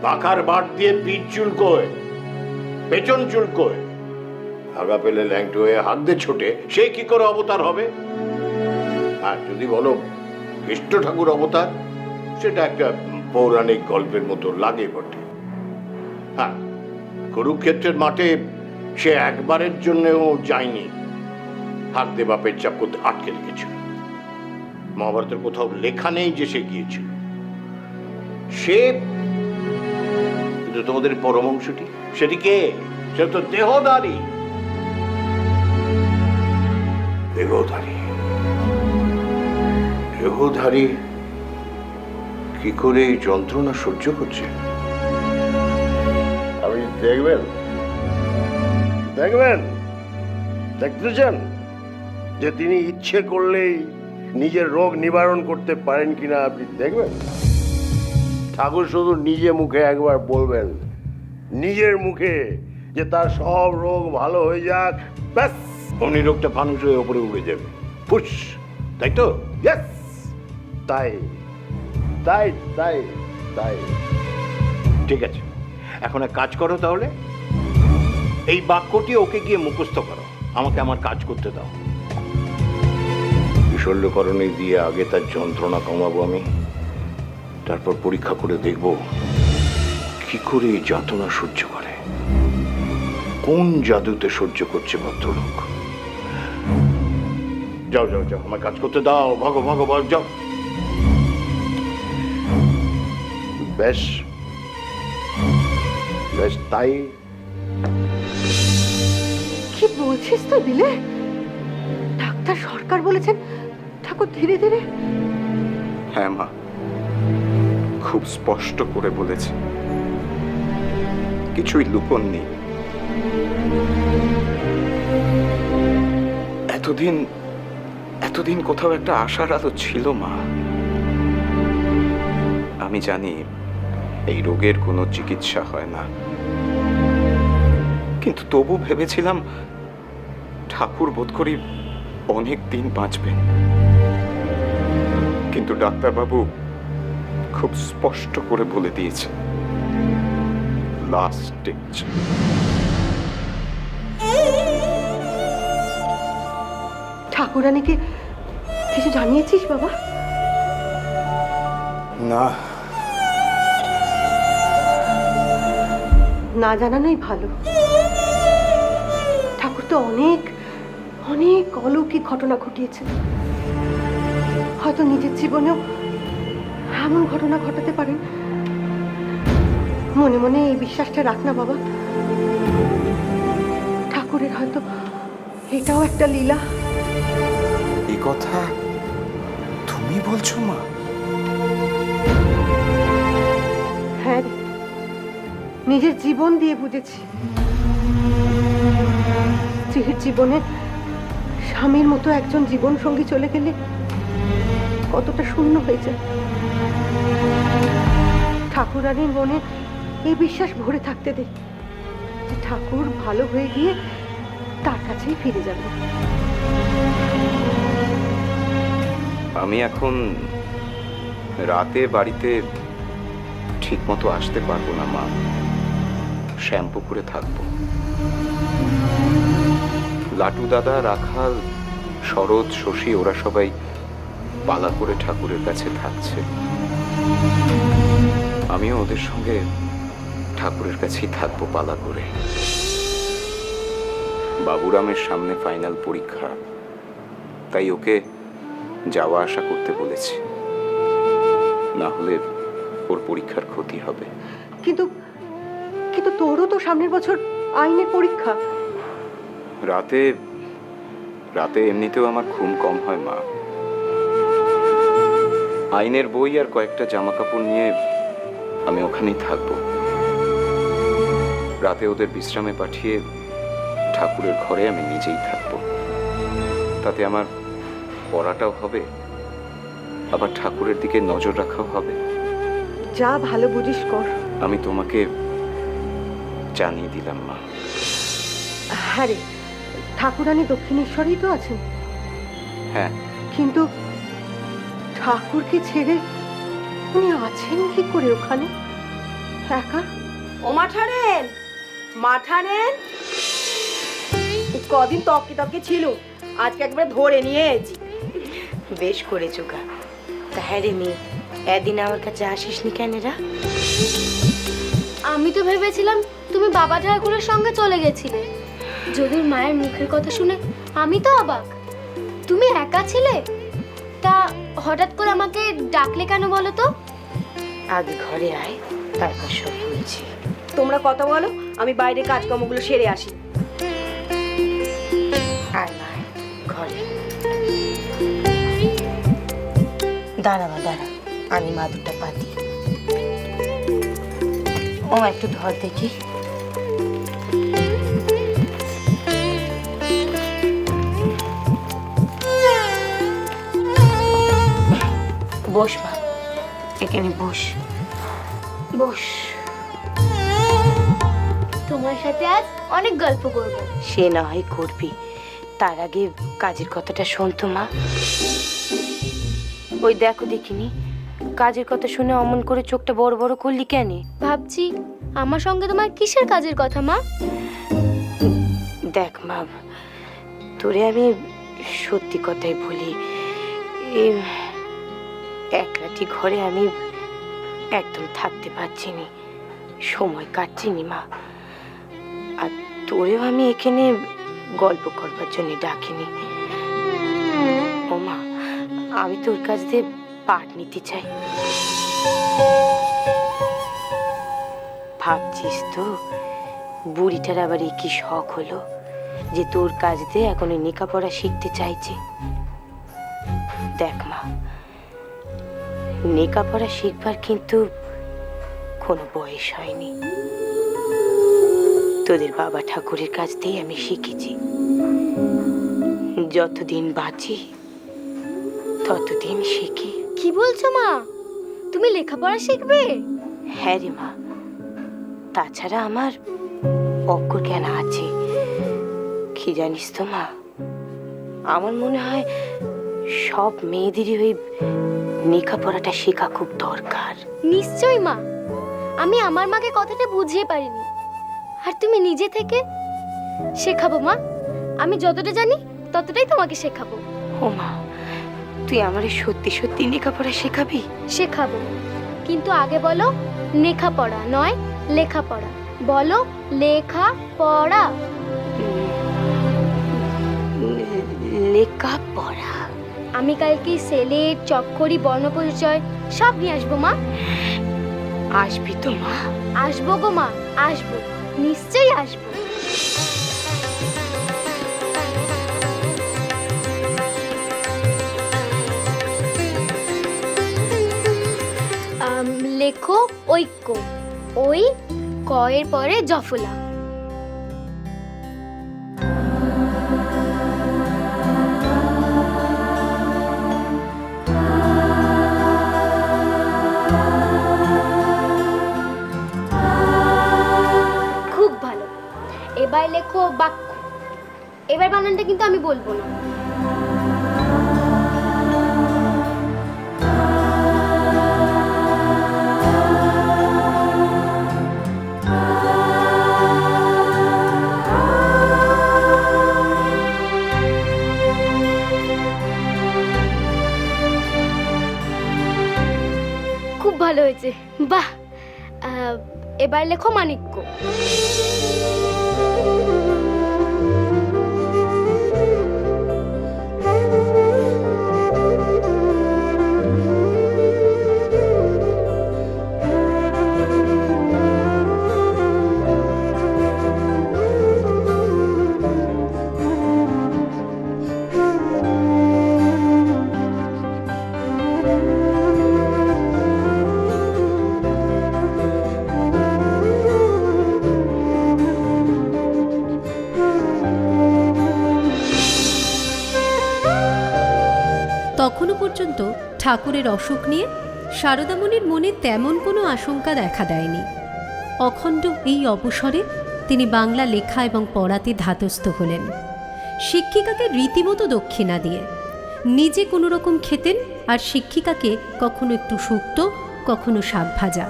পাখার বাট দিয়ে পিঠ চুলকোয়, পেছন চুলকোয়, আগা পেলে ল্যাংটো হয়ে হাত দিয়ে ছোটে, সে কি করে অবতার হবে? আর যদি বলো কৃষ্ণ ঠাকুর অবতার, সেটা একটা পৌরাণিক গল্পের মতো লাগে বটে। হ্যাঁ, কুরুক্ষেত্রের মাঠে সে একবারের জন্যও যায়নি, হাত দিয়ে বাপের চাপ করতে আটকে রেখেছিল। মহাভারতের কোথাও লেখা নেই যে সে গিয়েছিল। সে কিন্তু তোমাদের পরমংশটি, সেটি কে? সে তো দেহধারী। দেহধারী দেহধারী কি করে এই যন্ত্রণা সহ্য করছে? আপনি দেখবেন, দেখতে চান যে তিনি ইচ্ছে করলেই নিজের রোগ নিবারণ করতে পারেন কিনা? আপনি দেখবেন। ঠাকুর শুধু নিজে মুখে একবার বলবেন, নিজের মুখে, যে তার সব রোগ ভালো হয়ে যাক, ব্যাস অমনি রোগটা ফানুস হয়ে ওপরে উড়ে যাবে। ফুস, তাই তো? ইয়েস, তাই তাই তাই তাই। ঠিক আছে, এখন এক কাজ করো তাহলে, এই বাক্যটি ওকে গিয়ে মুখস্থ করো, আমাকে আমার কাজ করতে দাও। বিশল্যকরণে দিয়ে আগে তার যন্ত্রণা কমাবো আমি, তারপর পরীক্ষা করে দেখব কি করে এই যাতনা সহ্য করে, কোন জাদুতে সহ্য করছে ভদ্রলোক। যাও যাও যাও, আমার কাজ করতে দাও। ভাগো ভাগো ভাগ, যাও। বেশ বেশ, তাই। কি বলছিস তো দিলে? ডাক্তার সরকার বলেছেন ঠাকুর ধীরে ধীরে? হ্যাঁ মা, খুব স্পষ্ট করে বলেছে, কিছুই লুকোন নেই। এতদিন কোথাও একটা আশার আলো ছিল মা। আমি জানি এই রোগের কোনো চিকিৎসা হয় না, কিন্তু তবু ভেবেছিলাম ঠাকুর বোধ করি অনেক দিন বাঁচবেন। কিন্তু ডাক্তারবাবু খুব স্পষ্ট করে বলে দিয়েছে, লাস্ট স্টেজ। ঠাকুরানীকে কিছু জানিয়েছিস বাবা? না, না জানানোই ভালো। ঠাকুর তো অনেক অনেক অলৌকিক ঘটনা ঘটিয়েছে, হয়তো নিজের জীবনেও এমন ঘটনা ঘটাতে পারেন। মনে মনে এই বিশ্বাসটা রাখ না বাবা, ঠাকুরের হয়তো এটাও একটা লীলা। এই কথা তুমি বলছো মা? হ্যাঁ রে, নিজের জীবন দিয়ে বুঝেছি। স্ত্রীর জীবনে স্বামীর মতো একজন জীবন সঙ্গী চলে গেলে কতটা শূন্য হয়ে যায়। ঠাকুরানীর মনে এই বিশ্বাস ভরে থাকতে দে যে ঠাকুর ভালো হয়ে গিয়ে তার কাছেই ফিরে যাবে। আমি এখন রাতে বাড়িতে ঠিক মতো আসতে পারবো না মা, শ্যামপুকুরে থাকবো। লাটু দাদা, রাখাল, শরৎ, শশী ওরা সবাই পালা করে ঠাকুরের কাছে থাকছে। আমিও ওদের সঙ্গে ঠাকুরের কাছেই থাকবো পালা করে। বাবুরামের সামনে ফাইনাল পরীক্ষা, তাই ওকে যাওয়া আসা করতে বলেছি, না হলে ওর পরীক্ষার ক্ষতি হবে। কিন্তু কিন্তু তোরও তো সামনের বছর আইনের পরীক্ষা। রাতে রাতে এমনিতেও আমার ঘুম কম হয় মা। আইনের বই আর কয়েকটা জামা কাপড় নিয়ে আমি ওখানেই থাকবো। রাতে ওদের বিশ্রামে পাঠিয়ে ঠাকুরের ঘরে আমি নিজেই থাকবো। তাতে আমার পড়াটাও হবে, আবার ঠাকুরের দিকে নজর রাখাও হবে। যা ভালো বুঝিস কর। আমি তোমাকে জানিয়ে দিলাম মা। হ্যাঁ রে, ঠাকুরানী দক্ষিণেশ্বরেই তো আছেন। হ্যাঁ, কিন্তু ঠাকুরকে ছেড়ে উনি আছেন কি করে ওখানে একা? ও মাঠানেন, মাঠানেন, কদিন তককে তককে ছিল, আজকে একবার ধরে নিয়ে এসেছি। বেশ করেছো গা। তা হ্যাঁ রে মেয়ে, একদিন আমার কাছে আসিসনি কেন রা? আমি তো ভেবেছিলাম তুমি বাবা ঠাকুরের সঙ্গে চলে গেছিলে। যদুর মায়ের মুখের কথা শুনে আমি তো অবাক। তুমি একা ছিলে? তা হঠাৎ করে আমাকে ডাকলে কেন বলো তো? আগে ঘরে আয়, তারপর সব বলছি। তোমরা কথা বলো, আমি বাইরে কাজকর্মগুলো সেরে আসি। আয় মা, আয়, ঘরে দাঁড়াবা, দাঁড়া, আমি মাদুরটা পাতি। ও একটু ধর দেখি। বস মা, এখানে বস, বস। তোমার সাথে আজ অনেক গল্প করব। সে না হয় করবি, তার আগে কাজের কথাটা শোন তো মা। ওই দেখো দেখিনি, কাজের কথা শুনে অমন করে চোখটা বড় বড় করলি কেন? ভাবছি আমার সঙ্গে তোমার কিসের কাজের কথা মা? দেখ মা, তোরে আমি সত্যি কথাই বলি, এই এক রাতি ঘরে আমি একদম থাকতে পারছি নি, সময় কাটছি নি মা। আর তোরেও আমি এখানে গল্প করবার জন্য ডাকিনি। ও মা, আমি তোর কাছ দিয়ে পাঠ নিতে চাই। ভাবছিস তো বুড়িটার আবার এই কি শখ হলো যে তোর কাজ দিয়ে এখন লেখাপড়া শিখতে চাইছে? দেখ মা, লেখাপড়া শিখবার কিন্তু কোনো বয়স হয়নি। তোদের বাবা ঠাকুরের কাছ দিয়ে আমি শিখেছি। যতদিন বাঁচি ততদিন শিখি। কি বলছো মা? তুমি লেখাপড়া শিখবে? হ্যাঁ রে মা, তাছাড়া আমার অক্ষর জ্ঞান আছে। কি জানিস তো মা, আমার মনে হয় সব মেয়েদেরই ওই লেখাপড়াটা শেখা খুব দরকার। নিশ্চয়ই মা, আমি আমার মাকে কথাটা বুঝিয়ে পারিনি, আর তুমি নিজে থেকে শেখাবো মা। আমি যতটা জানি ততটাই তোমাকে শেখাবো। ও মা, তুই আমারে সত্যি সত্যি লেখাপড়া শেখাবি? শেখাবো, কিন্তু আগে বলো লেখাপড়া নয় লেখাপড়া। বলো লেখাপড়া। লেখাপড়া? আমি কালকে সেলেট, চক্করি, বর্ণপরিচয় সব নিয়ে আসবো মা। আসবি তো মা? আসবো গো মা, আসবো, নিশ্চয়ই আসবো। লেখো ঐক্য, ওই ক এর পরে জফলা। খুব ভালো, এবার লেখো বাক্য। এবার বানানটা কিন্তু আমি বলবো না। খুব ভালো হয়েছে, বাহ। এবার লেখো মাণিক্য। তখনও পর্যন্ত ঠাকুরের অসুখ নিয়ে শারদামণির মনে তেমন কোনো আশঙ্কা দেখা দেয়নি। অখণ্ড এই অবসরে তিনি বাংলা লেখা এবং পড়াতে ধাতস্থ হলেন, শিক্ষিকাকে রীতিমতো দক্ষিণা দিয়ে। নিজে কোনো রকম খেতেন, আর শিক্ষিকাকে কখনো একটু শুক্তো, কখনো শাক ভাজা,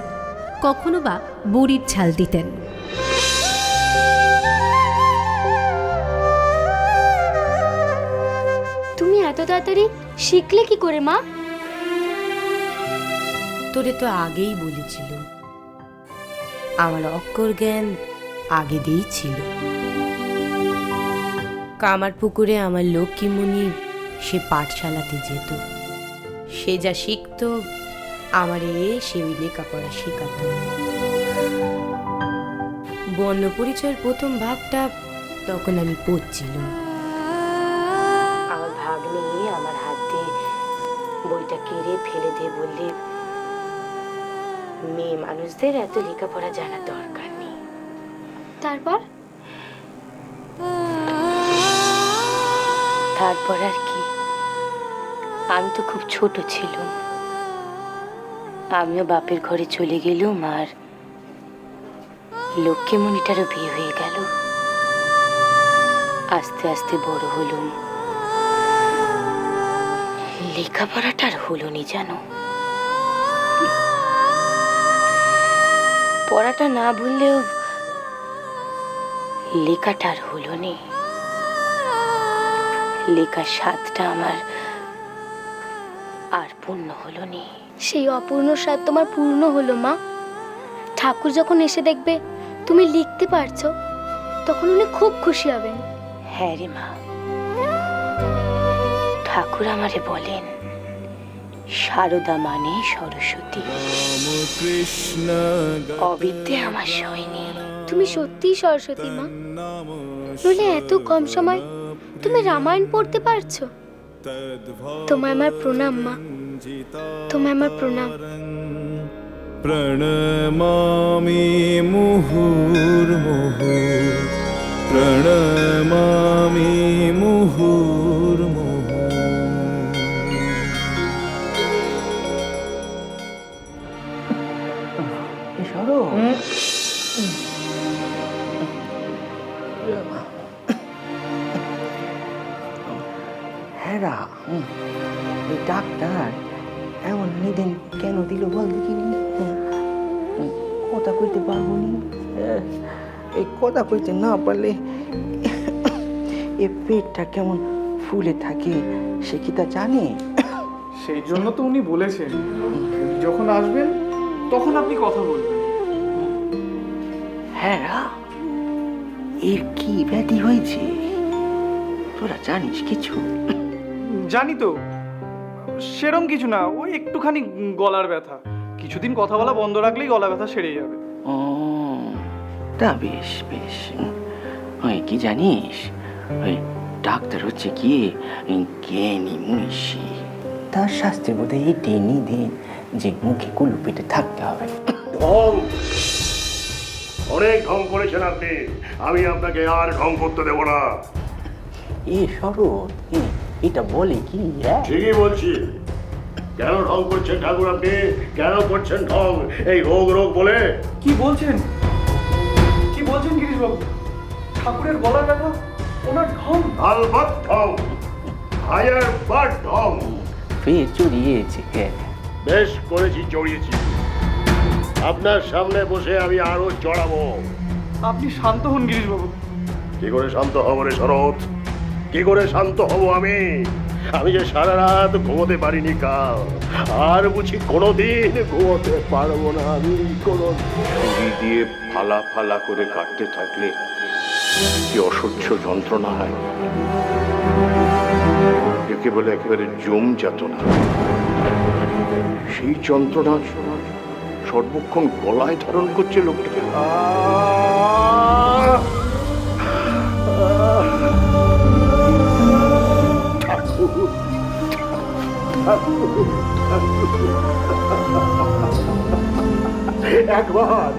কখনো বা বড়ির ঝাল দিতেন। তুমি এত তাড়াতাড়ি শিখলে কি করে মা? তোরে তো আগেই বলেছিল, আমার অক্ষর জ্ঞান আগে দিয়েই ছিল। কামার পুকুরে আমার লক্ষ্মীমণি সে পাঠশালাতে যেত, সে যা শিখতো আমার সে ওই লেখাপড়া শেখাত। বর্ণ পরিচয়ের প্রথম ভাগটা তখন আমি পড়ছিলাম। আমার ভাগ্নে আমার হাত দিয়ে বইটা কেড়ে ফেলে দিয়ে বললে, মেয়ে মানুষদের এত লেখাপড়া জানা দরকার নেই। তারপর তারপর আর কি, আমি তো খুব ছোট ছিলাম, আমিও বাপের ঘরে চলে গেলুম, আর লক্ষ্মীমণিটারও বিয়ে হয়ে গেল। আস্তে আস্তে বড় হলুম, লেখাপড়াটার হলো নি জানো। পড়াটা না ভুললেও লেখাটার হলো নি। লেখার স্বাদটা আমার আর পূর্ণ হলো নি। সেই অপূর্ণ স্বাদ তোমার পূর্ণ হলো মা। ঠাকুর যখন এসে দেখবে তুমি লিখতে পারছো, তখন উনি খুব খুশি হবেন। হ্যাঁ রে মা, ঠাকুর আমারে বলেন, সারদা মানে সরস্বতী, অবিদ্যে আমার সয়নি। তুমি সত্যিই সরস্বতী মা, নইলে এত কম সময় তুমি রামায়ণ পড়তে পারছো। তোমায় আমার প্রণাম মা, তোমায় আমার প্রণাম। प्रणमामि मुहुर्मुहुः प्रणमामि मुहुर्मुहुः। হ্যাঁ, ওই ডাক্তার এমন নিদেন কেন দিল বল দেখিনি? কথা কইতে পারবো নি, এই কথা কইতে না পারলে এ পেটটা কেমন ফুলে থাকে সে কি তা জানে? সেই জন্য তো উনি বলেছেন যখন আসবেন তখন আপনি কথা বলবেন। হ্যাঁ, এর কি ব্যাধি হয়েছে তোরা জানিস কিছু? জানি তো, সেরম কিছু না, ওই একটুখানি গলার ব্যথা, কিছুদিন কথা বলা বন্ধ রাখলেই গলা ব্যথা সেরে যাবে। ও তা বেশ বেশ। ওই কি জানিস, ওই ডাক্তার হচ্ছে কি জ্ঞানী মনীষী, তার শাস্ত্রে বোধ হয় এই টেনি দিন যে মুখে কুলু পেটে থাকতে হবে। ঢং, অনেক ঢং করেছেন আপনি, আমি আপনাকে আর ঢং করতে দেব না। এ শরৎ, এটা বলে কি? ঠিকই বলছি। কেন ঢং করছেন ঠাকুর আপনি? কেন করছেন ঢং এই রোগ রোগ বলে? কি বলছেন, কি বলছেন গিরিশবাবু? ঠাকুরের গলার ব্যথা, ওনার ঢং? আলবাত ঢং, হাজার বার ঢং। ফের চড়িয়েছে। বেশ করেছি, চড়িয়েছি। আপনার সামনে বসে আমি আরো চড়াবো। আপনি শান্ত হন গিরিশবাবু। কি করে শান্ত হব রে শরৎ? কি করে শান্ত হব আমি? আমি যে সারা রাত ঘুমোতে পারিনি কাল, আর বুঝি কোনোদিন ঘুমোতে পারবো না আমি কোনো। ছুরি দিয়ে ফালা ফালা করে কাটতে থাকলে কি অসহ্য যন্ত্রণা হয়, একে বলে একেবারে জম যাতনা। সেই যন্ত্রণা সর্বক্ষণ গলায় ধারণ করছে লোকটাকে। একবার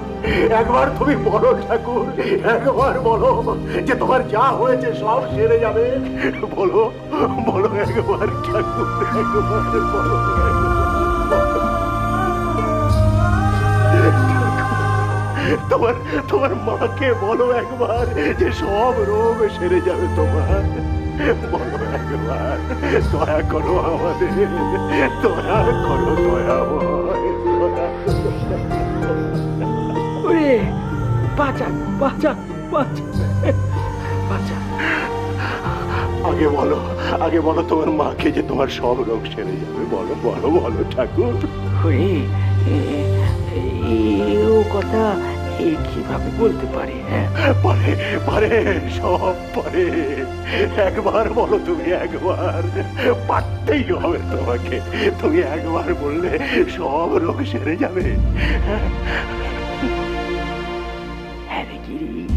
একবার তুমি বলো ঠাকুর, একবার বলো যে তোমার যা হয়েছে সব সেরে যাবে। বলো বলো একবার ঠাকুর, একবার বলো। তোমার তোমার মাকে বলো একবার যে সব রোগ সেরে যাবে তোমার। বলো একবার, দয়া করো আমাদের, দয়া করো, দয়াময়। ওরে বাঁচা বাঁচা বাঁচা বাঁচা। আগে বলো তোমার মাকে যে তোমার সব রোগ সেরে যাবে। বলো বলো বলো ঠাকুর। ওরে ও কথা কিভাবে বলতে পারে? হ্যাঁ পারে পারে, সব পারে। একবার বলো তুমি, একবার। পারতেই হবে তোমাকে। তুমি একবার বললে সব রোগ সেরে যাবে। হ্যাঁ রে গিরিশ,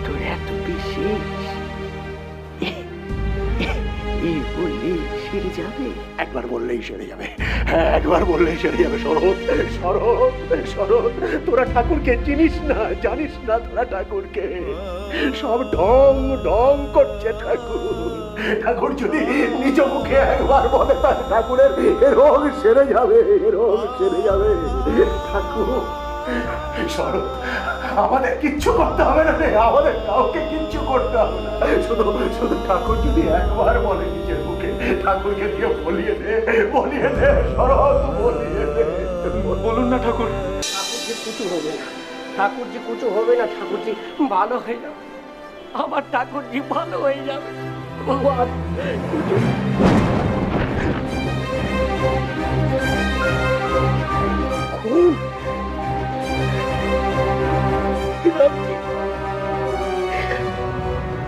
তোর এত বিশেষ এই বললে সেরে যাবে? একবার বললেই সেরে যাবে। হ্যাঁ, একবার বললেই সেরে যাবে। শরৎ শরৎ শরৎ, তোরা ঠাকুরকে চিনিস না, জানিস না তোরা ঠাকুরকে। সব ঢং ঢং করছে ঠাকুর। ঠাকুর যদি নিজ মুখে একবার বলে তার ঠাকুরের এ রোগ সেরে যাবে, এ রোগ সেরে যাবে। ঠাকুর শরৎ, আমাদের কিচ্ছু করতে হবে না রে, আমাদের কাউকে কিচ্ছু করতে হবে না। শুধু শুধু ঠাকুর যদি একবার বলে নিজের মুখে, ঠাকুরকে দিয়ে বলিয়ে দে, বলিয়ে দে শরৎ, বলিয়ে দে। বলুন না ঠাকুর। ঠাকুর যে কুচু হবে না, ঠাকুর যে কুচু হবে না, ঠাকুর যে ভালো হয়ে যাবে। আমার ঠাকুর যে ভালো হয়ে যাবে। ভগবান খুন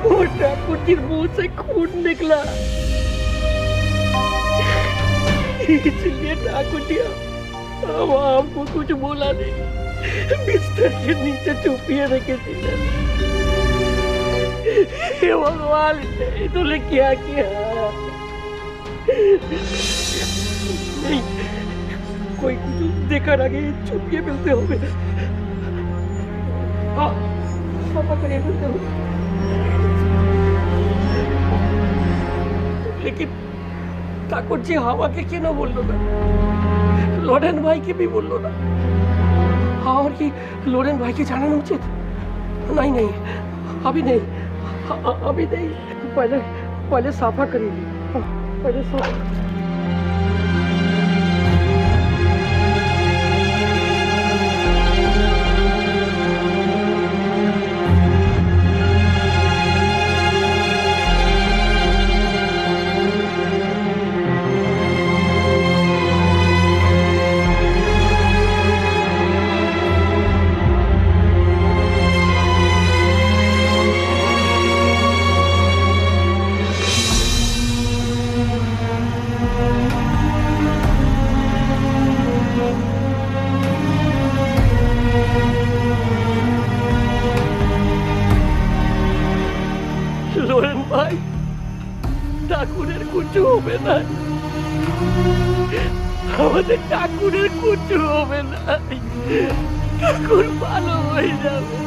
वो ठाकुर जी मुंह से खून निकला, इसलिए ठाकुर जी हम आपको कुछ बोला नहीं, बिस्तर के नीचे छुपिए रखे थे। हे भगवान, तूने क्या किया? नहीं, कोई कुछ देखा आगे छुपिए मिलते हो। पापा करिए मिलते हो। लेकिन ठाकुर जी আমাকে কেন বললো না? লরেন ভাইকে भी বললো না? और কি লরেন ভাইকে জানানো উচিত? नहीं नहीं, अभी नहीं, अभी नहीं। पहले साफा करिए, पहले साफा। লোরেন ভাই, ঠাকুরের কুচু হবে না, আমাদের ঠাকুরের কুচু হবে না, ঠাকুর ভালো হয়ে যাবে,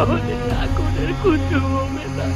আমাদের ঠাকুরের কুচু হবে না।